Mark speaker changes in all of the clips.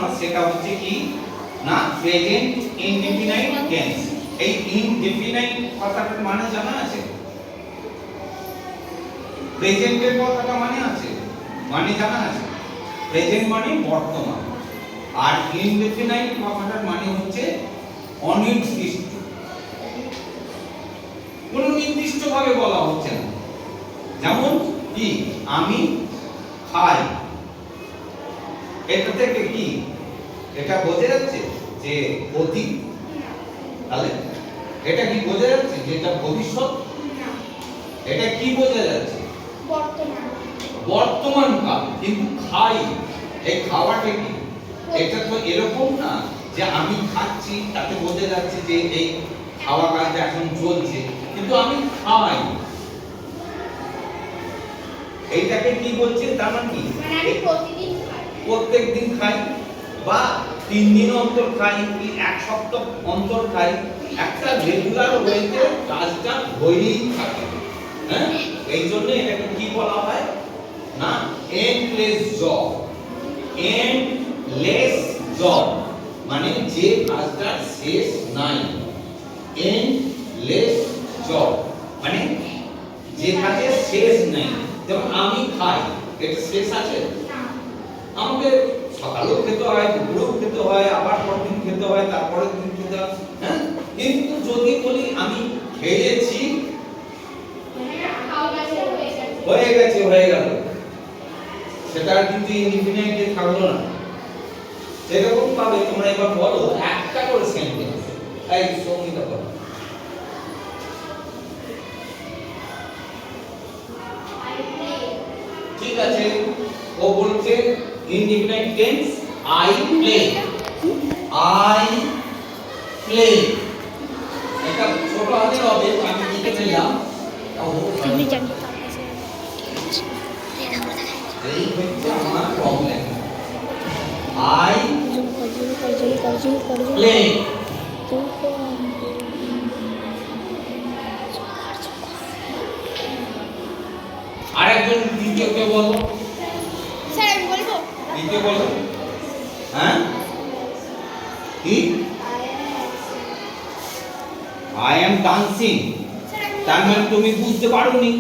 Speaker 1: জানো সেটা হচ্ছে কি না প্রেজেন্ট ইনডিফিনাইট টেন্স। এই ইনডিফিনাইট কথাটার মানে জানা আছে? প্রেজেন্টের কথাটা মানে আছে, মানে জানা আছে? প্রেজেন্ট মানে বর্তমান, আর ইনডিফিনাইট কথাটার মানে হচ্ছে অনির্দিষ্ট, কোনো নির্দিষ্ট ভাবে বলা হচ্ছে না। যেমন কি আমি খাই, এটা থেকে কি এটা বোঝা যাচ্ছে যে অতীত? তাহলে এটা কি বোঝা যাচ্ছে যে এটা ভবিষ্যৎ? এটা কি বোঝা যাচ্ছে?
Speaker 2: বর্তমান।
Speaker 1: বর্তমান কাল। কিন্তু খাই, এই খাওয়াটা কি? এটা তো এরকম না যে আমি খাচ্ছি তাতে বোঝা যাচ্ছে যে এই খাওয়া কাজটা এখন চলছে, কিন্তু আমি খাই, এইটাকে কি বলছে? তার মানে কি
Speaker 2: মানে আমি প্রতিদিন খাই,
Speaker 1: প্রত্যেকদিন খাই, বা 3 দিন অন্তর খাই, কি 1 সপ্তাহ অন্তর খাই, একটা রেগুলার ওয়েতে কাজটা হয়েই থাকে। হ্যাঁ, এই জন্য এটাকে কি বলা হয় না এন্ডলেস জব। এন্ডলেস জব মানে যে কাজটার শেষ নাই। এন্ডলেস জব মানে যে কাজের শেষ নাই। যেমন আমি খাই, এর শেষ আছে? আমাকে সকালেও খেতে হয়, দুপুরেও খেতে হয়, আবার পরদিন খেতে হয়, তারপরের দিন খেতে হয়। হ্যাঁ, কিন্তু যদি বলি আমি খেয়েছি, হয়ে গেল, সেটা কিন্তু ইনডিফিনাইটে থাকলো না। সেরকম ভাবে তোমরা এবার বলো একটা করে সেন্টেন্স। এই সঙ্গীতা বলো। ঠিক আছে, ও বলছে indefinite tense I play. I play, এটা ছোট হাতে হবে, আমি লিখে নিলাম।
Speaker 2: আমি জানি
Speaker 1: এই হচ্ছে আমার প্রবলেম। I play. আরেকজন দ্বিতীয় কে বলো?
Speaker 2: স্যার আমি বলবো?
Speaker 1: দ্বিতীয় বলো। হ্যাঁ, কি? I am dancing. তার মানে তুমি বুঝতে পারোনি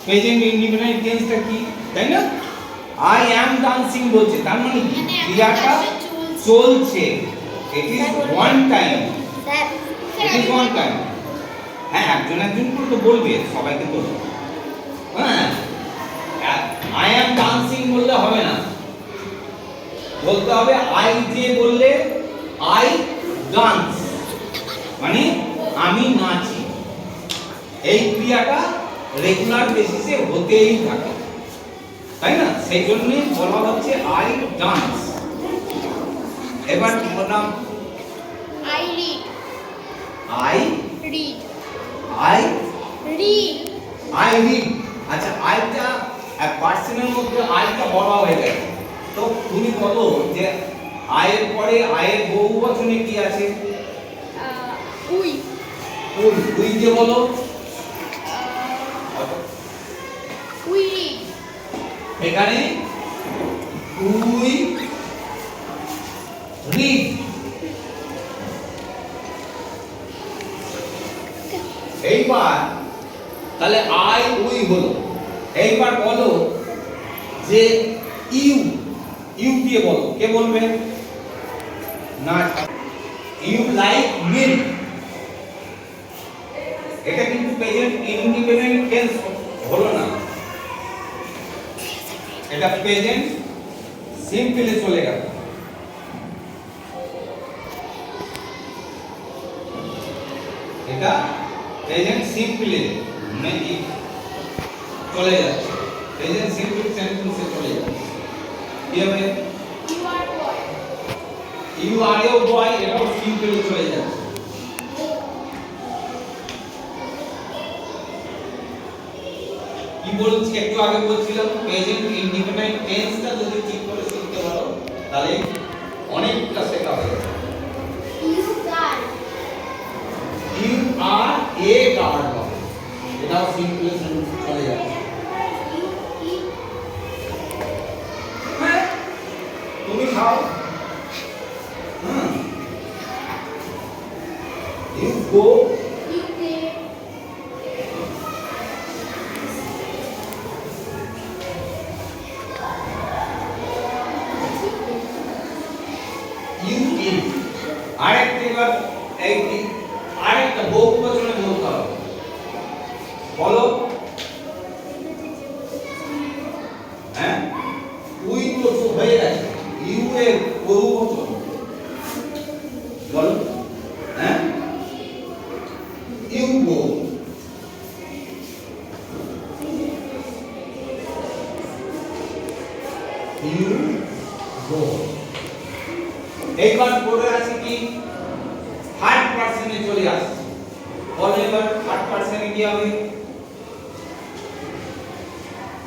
Speaker 1: প্রেজেন্ট ইনডিফিনাইট টেন্সটা কি, তাই না? আই অ্যাম ডান্সিং বলছে, তার মানে কি ক্রিয়াটা চলছে। It is one time.
Speaker 2: Sir
Speaker 1: it is one time. হ্যাঁ, একজন একজন করে তো বলবে, সবাইকে তো হ্যাঁ আই অ্যাম ডান্সিং বললে হবে না, বলতে হবে আই দিয়ে বললে আই ডান্স, মানে আমি নাচি। এই ক্রিয়াটা রেগুলার বেসিসে হতেই থাকে, তাই না? সেই জন্যই বলা হচ্ছে আই ডান্স। এবার বললাম
Speaker 2: I read.
Speaker 1: I
Speaker 2: read.
Speaker 1: I
Speaker 2: read.
Speaker 1: I read. আচ্ছা, আইটা এক পার্সনের মধ্যে আইটা বলা হয়ে গেছে, তো তুমি বলো যে আয়ের পরে আয়ের বহুবচনে কি আছে?
Speaker 2: উই।
Speaker 1: উই। উই দিয়ে বলো।
Speaker 2: We read.
Speaker 1: এখানে উই রিড। এইবার তাহলে আই উই হলো। এইবার বলো যে ইউ। ইউ দিয়ে বলো, কে বলবে? না, ইউ লাইক মিল্ক। এটা কিন্তু প্রেজেন্ট ইনডিপেন্ডেন্ট টেন্স হলো না, এটা প্রেজেন্ট সিম্পলে চলে গেল। এটা প্রেজেন্ট সিম্পলে নাকি চলে যাচ্ছে, প্রেজেন্ট সিম্পল সেন্টেন্সে চলে যাচ্ছে। কি হবে? ইউ আর এ বয়, এটাও সিম্পলে চলে যাচ্ছে। কি বলছি একটু আগে বলছিলাম, প্রেজেন্ট ইনডিপেন্ডেন্ট টেন্সটা যদি ঠিক করে শিখতে পারো তাহলে অনেকটা শেখা হয়ে যাবে। ইউ আর এ গার্ড হবে, এটাও সিম্পল সেন্টেন্স চলে যাচ্ছে। হ্যাঁ, তুমি খাও, You go.
Speaker 2: You play.
Speaker 1: You eat. আরেকটা এবার এই আরেকটা বহু বচনে বলতে হবে। বলো। হ্যাঁ? উই তো হয়ে গেছে। ইউ এর বহু বচন। বলো। হ্যাঁ? You go. You go. এইবার পড়ে আছে কি থার্ড পারসনে চলে আসছে। বলো এবার থার্ড পারসনে কি হবে?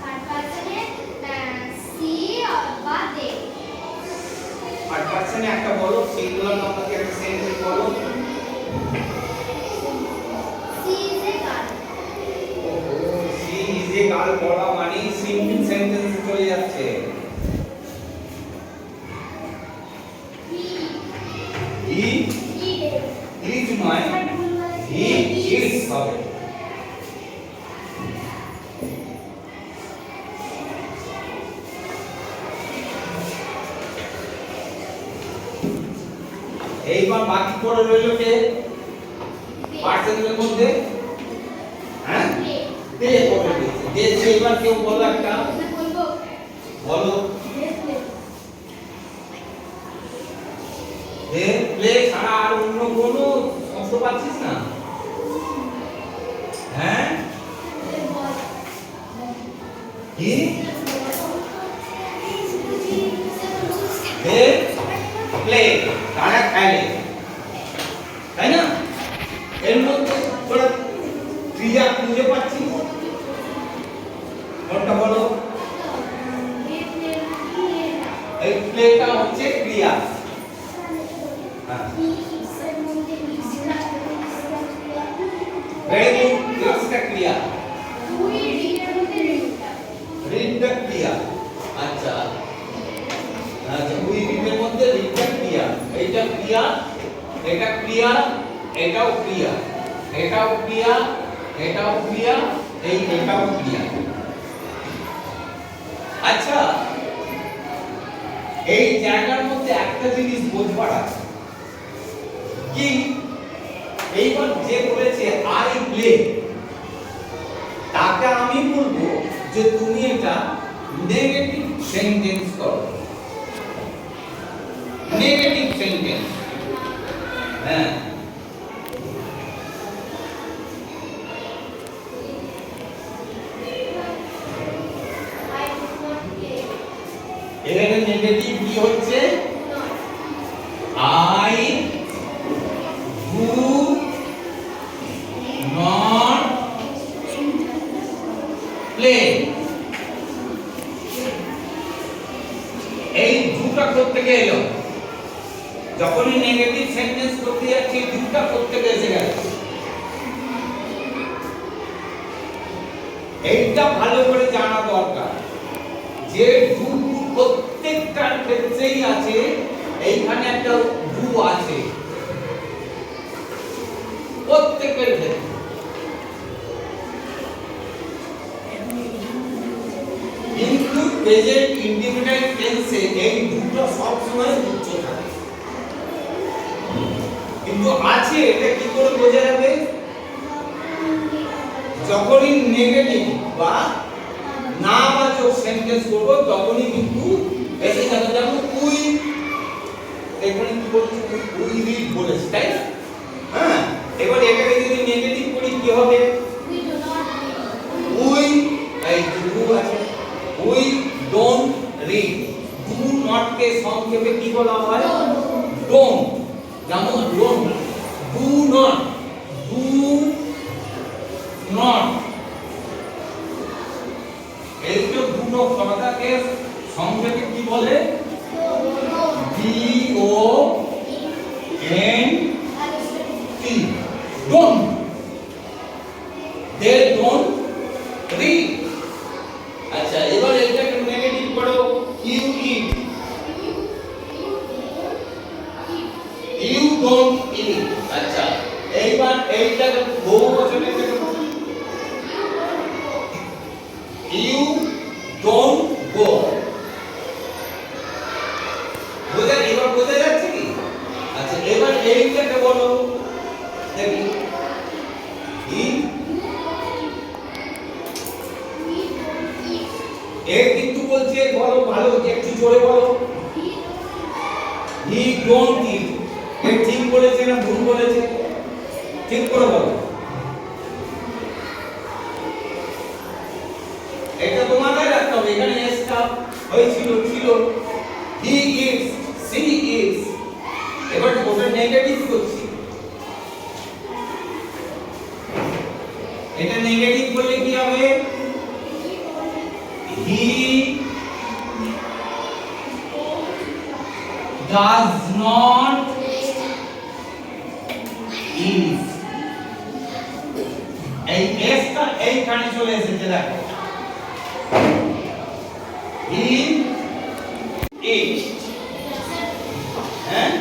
Speaker 2: Third person she or বা they.
Speaker 1: থার্ড পারসনে একটা বলো, সিঙ্গুলার নাম্বারকে একটা সেন্টেন্স বলো।
Speaker 2: She is a girl.
Speaker 1: She is a girl বলা মানে সিম্পল সেন্টেন্স চলে যাচ্ছে।
Speaker 2: He
Speaker 1: he
Speaker 2: did.
Speaker 1: ইজ নয়, হি ইজ হবে। এইবার বাকি পড়ে রইল কে পার্সেন্টের মধ্যে? হ্যাঁ, তে পড়ে রয়েছে। দেশে এবার কেউ বলো একটা,
Speaker 2: বলবো
Speaker 1: বলো। দে প্লে ছাড়া আর অন্য কোনো শব্দ পাচ্ছিস না? হ্যাঁ, কি দে প্লে তারা খেলে, তাই না? এর মধ্যে তোরা ক্রিয়া খুঁজে পাচ্ছিস? কোনটা বলো? এই প্লেটা হচ্ছে ক্রিয়া। হ্যাঁ, ভেরি গুড, ইটস দ্য ক্রিয়া। রিড দ্য ক্রিয়া। আচ্ছা আচ্ছা, উই রিডের মধ্যে রিড দ্য ক্রিয়া। এইটা ক্রিয়া, এটা ক্রিয়া, এটাও ক্রিয়া, এটাও ক্রিয়া, এটাও ক্রিয়া, এটাও ক্রিয়া। আচ্ছা, এই জায়গার মধ্যে একটা জিনিস বোঝবার আছে কি, এইবার যে বলেছে আই প্লে, তাকে আমি বলবো যে তুমি এটা নেগেটিভ সেন্টেন্স করো। Negative sentence. হ্যাঁ, এখানে নেগেটিভ কি হচ্ছে? I do not play. এই দুটা করতে গেল, যখনই নেগেটিভ সেন্টেন্স করতে যাচ্ছি দুটা করতে এসে গেল। এইটা ভালো করে জানা দরকার যে ডু প্রত্যেকটার ক্ষেত্রেই আছে, এইখানে একটা ডু আছে প্রত্যেকের ক্ষেত্রে। কিন্তু প্রেজেন্ট ইনডিফিনিট টেন্সে এই দুটো সব সময় উচ্চ থাকে। কিন্তু আছে, এটা কি করে বোঝা যাবে? যখনই নেগেটিভ বা নাবাচক সেন্টেন্স করব তখনই কিন্তু এসে যাবে। যেমন উই, এখানে কি বলছি? উই রিড বলেছি, তাই না? হ্যাঁ, এবার এটাকে যদি নেগেটিভ করি কি হবে? উই, এই ডু আছে, we don't read. Do not কে সংক্ষেপে কি বলা হয়? ডোন্ট। যেমন don't, do not, do not. এই যে ডু নট কথাটাকে সংক্ষেপে কি বলে? D O N T, don't. They don't read. আচ্ছা, এবার এটাকে নেগেটিভ করো, you eat, you don't eat. আচ্ছা, এইবার এইটাকে বহু বচনে থেকে ইউ ডোন্ট গো। এবার বোঝা যাচ্ছে কি? আচ্ছা এবার এইটাকে বলো দেখি হি এ কিন্তু বলছে বলো ভালো একটু জোরে বলো হি ডোন্ট ইট। এ ঠিক বলেছে না ভুল বলেছে? ঠিক করে বলো। এটা তোমাদের রাখতে হবে। এখানে এসটা হয়েছিল ছিল হি ইটস সি ইটস। এবার ওটা নেগেটিভ করছি। এটা নেগেটিভ করলে কি হবে? হি does not eat। এই এসটা এইখানে চলে এসেছে দেখো হি ইট। হ্যাঁ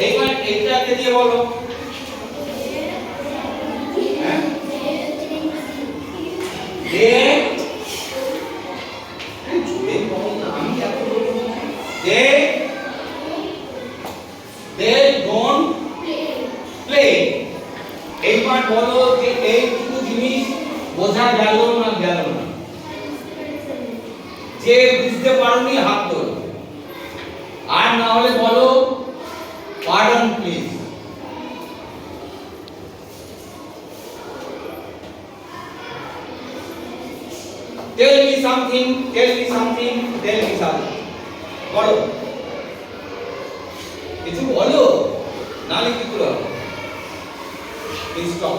Speaker 1: এইবার এইটাকে দিয়ে বলো হ্যাঁ দে জুড়ে বলো না আমি এত বলবো দে ডোন্ট প্লে। এইবার বলো যে এইটুকু জিনিস বোঝা গেল না গেল না? যে বুঝতে পারোনি হাত তোলো, আর না হলে বলো pardon please. Tell me something, tell me something, tell me something. বলো কিছু বলো, নালে কি করো? স্টপ।